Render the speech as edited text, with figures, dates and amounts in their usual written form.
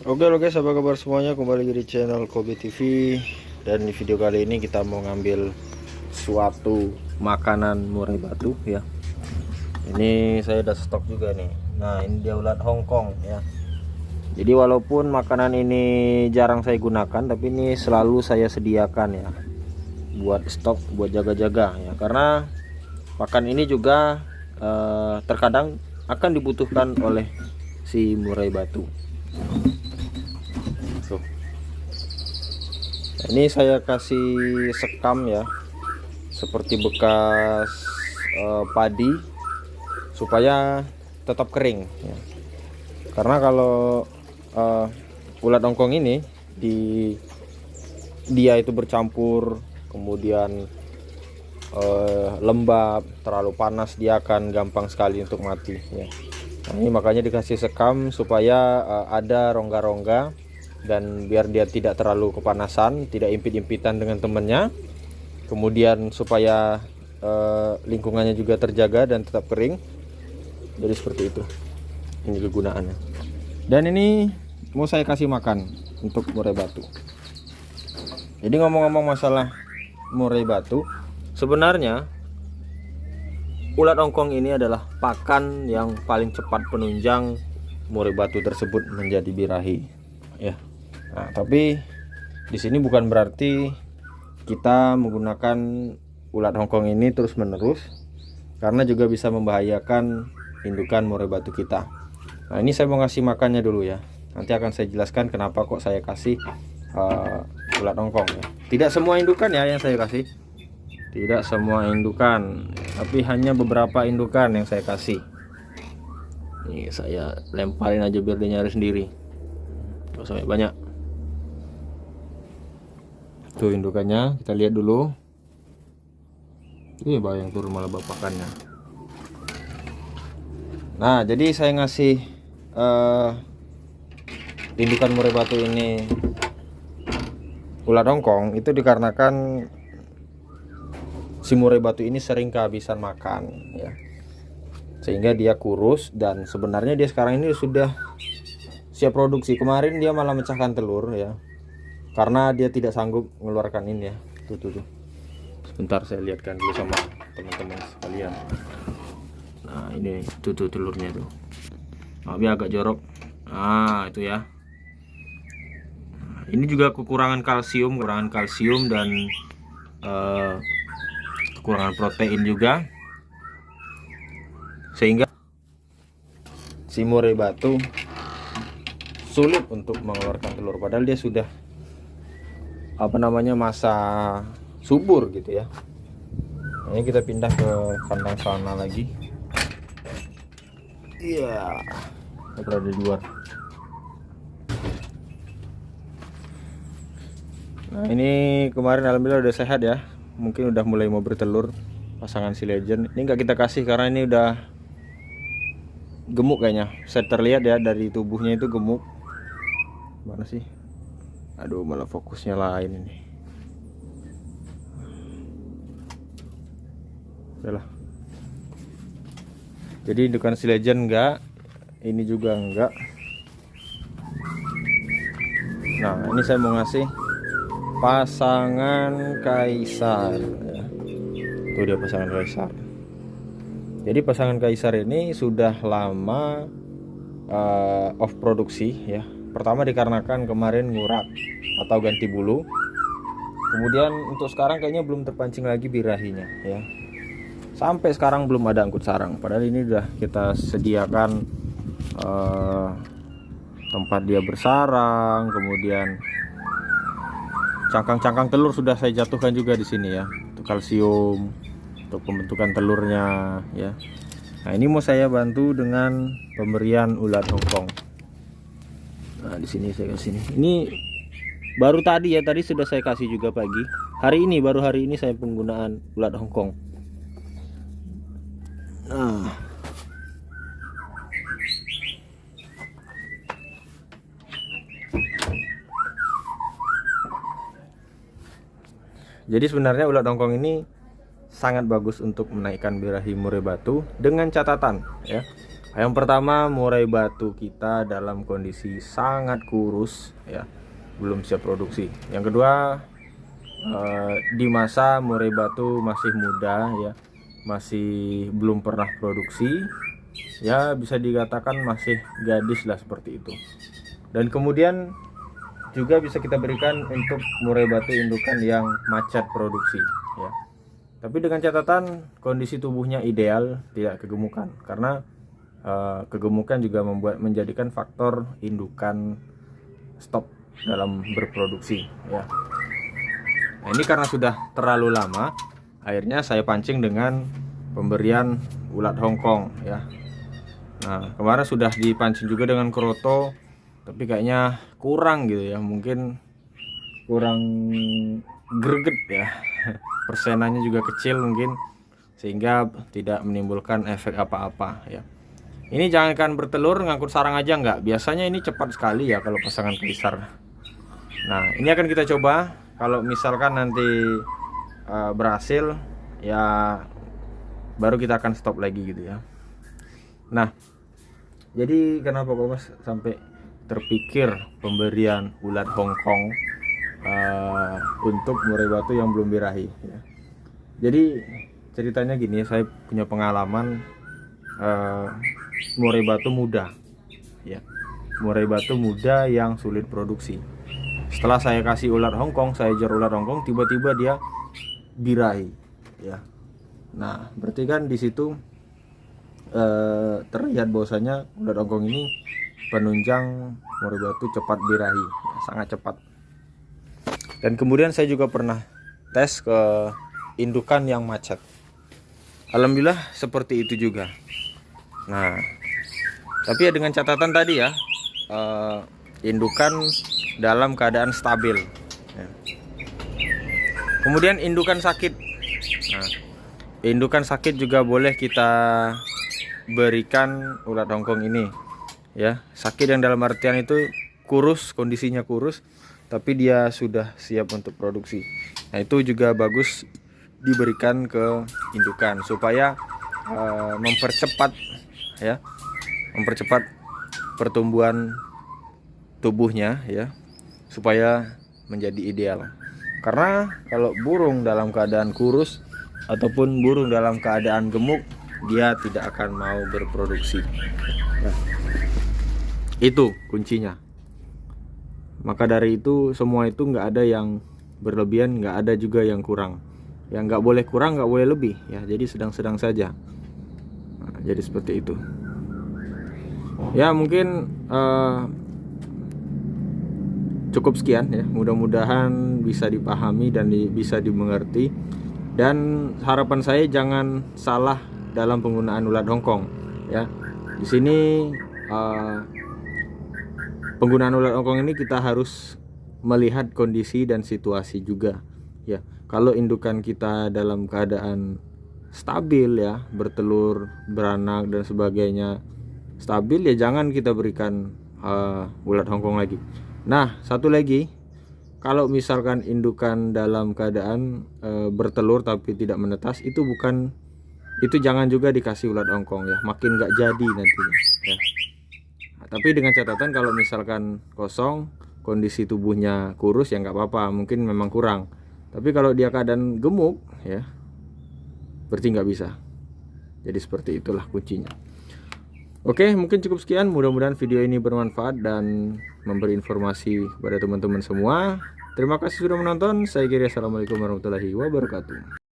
Oke, sahabat kabar semuanya, kembali lagi di channel Kobe TV. Dan di video kali ini kita mau ngambil suatu makanan murai batu ya. Ini saya udah stok juga nih. Nah, ini dia ulat Hongkong ya. Jadi walaupun makanan ini jarang saya gunakan, tapi ini selalu saya sediakan ya, buat stok, buat jaga-jaga ya. Karena pakan ini juga terkadang akan dibutuhkan oleh si murai batu. Tuh. Ini saya kasih sekam ya, seperti bekas padi, supaya tetap kering ya. Karena kalau ulat Hongkong ini dia itu bercampur, kemudian lembab, terlalu panas, dia akan gampang sekali untuk mati ya. Nah, ini makanya dikasih sekam supaya ada rongga-rongga, dan biar dia tidak terlalu kepanasan, tidak impit-impitan dengan temennya. Kemudian supaya lingkungannya juga terjaga dan tetap kering. Jadi seperti itu ini kegunaannya. Dan ini mau saya kasih makan untuk murai batu. Jadi ngomong-ngomong masalah murai batu, sebenarnya ulat Hongkong ini adalah pakan yang paling cepat penunjang murai batu tersebut menjadi birahi ya. Nah, tapi di sini bukan berarti kita menggunakan ulat Hongkong ini terus-menerus, karena juga bisa membahayakan indukan murai batu kita. Nah, ini saya mau ngasih makannya dulu ya. Nanti akan saya jelaskan kenapa kok saya kasih ulat Hongkong ya. Tidak semua indukan ya yang saya kasih. Tidak semua indukan, tapi hanya beberapa indukan yang saya kasih. Ini saya lemparin aja biar dia nyari sendiri. Gak sampai banyak. Tuh indukannya, kita lihat dulu. Ini bayang turun malah bapakannya. Nah, jadi saya ngasih indukan murai batu ini ulat Hongkong itu dikarenakan si murai batu ini sering kehabisan makan ya, sehingga dia kurus. Dan sebenarnya dia sekarang ini sudah siap produksi. Kemarin dia malah mecahkan telur ya, karena dia tidak sanggup mengeluarkan ini ya. Tuh. Sebentar saya lihatkan dulu sama teman-teman sekalian. Nah, ini tuh telurnya tuh. Tapi agak jorok. Nah, itu ya. Nah, ini juga kekurangan kalsium dan kekurangan protein juga, sehingga si murai batu sulit untuk mengeluarkan telur, padahal dia sudah masa subur gitu ya. Nah, ini kita pindah ke kandang sana lagi. Iya, berada di luar. Nah, ini kemarin alhamdulillah udah sehat ya. Mungkin udah mulai mau bertelur pasangan si Legend. Ini nggak kita kasih karena ini udah gemuk kayaknya. Saya terlihat ya dari tubuhnya itu gemuk. Mana sih? Aduh, malah fokusnya lain ini. Udahlah. Jadi indukan si Legend enggak, ini juga enggak. Nah, ini saya mau ngasih pasangan kaisar ya. Tuh dia pasangan kaisar. Jadi pasangan kaisar ini sudah lama off produksi ya. Pertama dikarenakan kemarin ngurak atau ganti bulu. Kemudian untuk sekarang kayaknya belum terpancing lagi birahinya ya. Sampai sekarang belum ada angkut sarang. Padahal ini udah kita sediakan tempat dia bersarang, kemudian cangkang-cangkang telur sudah saya jatuhkan juga di sini ya, untuk kalsium, untuk pembentukan telurnya ya. Nah, ini mau saya bantu dengan pemberian ulat Hongkong. Nah, di sini saya kasih ini baru tadi ya, tadi sudah saya kasih juga pagi. Baru hari ini saya penggunaan ulat Hongkong. Nah, jadi sebenarnya ulat Hongkong ini sangat bagus untuk menaikkan birahi murai batu, dengan catatan ya, Yang pertama, murai batu kita dalam kondisi sangat kurus ya, belum siap produksi. Yang kedua, di masa murai batu masih muda ya, masih belum pernah produksi ya, bisa dikatakan masih gadis lah seperti itu. Dan kemudian juga bisa kita berikan untuk murai batu indukan yang macet produksi ya. Tapi dengan catatan kondisi tubuhnya ideal, tidak kegemukan, karena kegemukan juga menjadikan faktor indukan stop dalam berproduksi ya. Nah, ini karena sudah terlalu lama, akhirnya saya pancing dengan pemberian ulat Hongkong ya. Nah, kemarin sudah dipancing juga dengan kroto, tapi kayaknya kurang gitu ya, mungkin kurang greget ya. Persenannya juga kecil mungkin, sehingga tidak menimbulkan efek apa-apa ya. Ini jangankan bertelur, ngangkut sarang aja enggak. Biasanya ini cepat sekali ya kalau pasangan kaisar. Nah, ini akan kita coba. Kalau misalkan nanti berhasil ya, baru kita akan stop lagi gitu ya. Nah, jadi kenapa kok Mas sampai terpikir pemberian ulat Hongkong untuk murai batu yang belum birahi ya. Jadi ceritanya gini, saya punya pengalaman murai batu muda ya, murai batu muda yang sulit produksi. Setelah saya kasih ulat Hongkong, saya jar ulat Hongkong, tiba-tiba dia birahi ya. Nah, berarti kan di situ terlihat bahwasanya ulat Hongkong ini penunjang murai batu cepat birahi ya, sangat cepat. Dan kemudian saya juga pernah tes ke indukan yang macet, alhamdulillah seperti itu juga. Nah, tapi ya dengan catatan tadi ya, indukan dalam keadaan stabil ya. Kemudian indukan sakit. Nah, indukan sakit juga boleh kita berikan ulat Hongkong ini ya. Sakit yang dalam artian itu kurus, kondisinya kurus, tapi dia sudah siap untuk produksi. Nah, itu juga bagus diberikan ke indukan supaya mempercepat ya, mempercepat pertumbuhan tubuhnya ya, supaya menjadi ideal. Karena kalau burung dalam keadaan kurus ataupun burung dalam keadaan gemuk, dia tidak akan mau berproduksi. Nah, itu kuncinya. Maka dari itu semua itu nggak ada yang berlebihan, nggak ada juga yang kurang. Yang nggak boleh kurang, nggak boleh lebih ya. Jadi sedang-sedang saja. Nah, jadi seperti itu. Ya mungkin cukup sekian ya. Mudah-mudahan bisa dipahami dan bisa dimengerti. Dan harapan saya jangan salah dalam penggunaan ulat Hongkong ya. Di sini penggunaan ulat Hongkong ini kita harus melihat kondisi dan situasi juga ya. Kalau indukan kita dalam keadaan stabil ya, bertelur, beranak dan sebagainya stabil ya, jangan kita berikan ulat Hongkong lagi. Nah, satu lagi, kalau misalkan indukan dalam keadaan bertelur tapi tidak menetas, itu jangan juga dikasih ulat Hongkong ya, makin nggak jadi nantinya ya. Nah, tapi dengan catatan kalau misalkan kosong, kondisi tubuhnya kurus ya nggak apa-apa, mungkin memang kurang. Tapi kalau dia keadaan gemuk ya, berarti nggak bisa. Jadi seperti itulah kuncinya. Oke, mungkin cukup sekian. Mudah-mudahan video ini bermanfaat dan memberi informasi kepada teman-teman semua. Terima kasih sudah menonton. Saya kira assalamualaikum warahmatullahi wabarakatuh.